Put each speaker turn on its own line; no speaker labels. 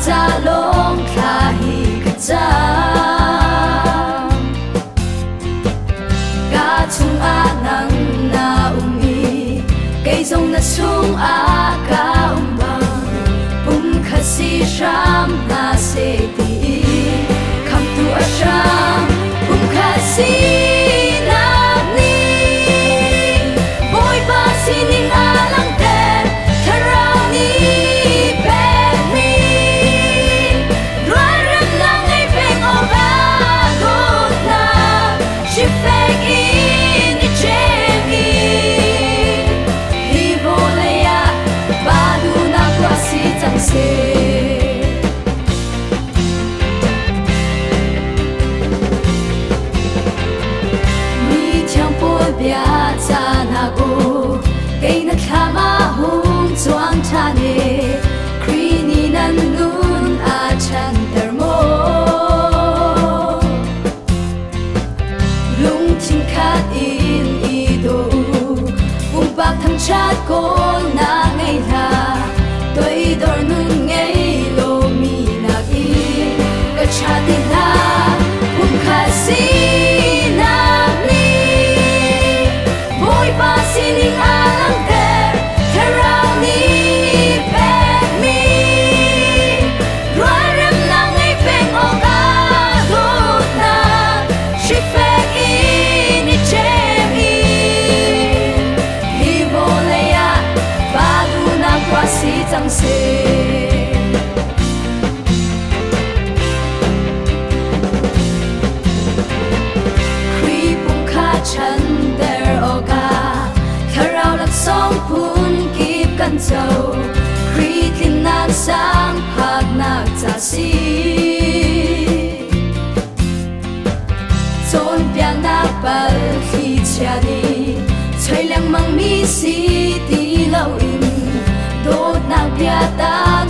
cha long kha hi ka cha ka chung a nang na umi cây dòng na sung a ka bang kha si sham na se ti kham tu a sham kha si na ni boy ba si ning a lang te tharau ni pe mi roi ram lang ai peng o ba do na she fake in the chemi hi bolaya ba du na kwa si chang se bia cha na go cây na khama hung chuang cha ne krini nan nun a chan ter mo lung thing khat in I do bak thang chat ko na ngai la toi dor nun ngai lo mi na ki ka cha ti la kha si Sining alang ter tharau ni pe mi roi ram lang ai peng o ga do na she fake in the chemi hi bolaya ba du na kwa si chang se kri pum kha chan der o ga song phun kip kan châu kri tin nak sang phak nak cha si chon pya na pal khi cha ni choi lang mang mi si ti lo in do nak pya ta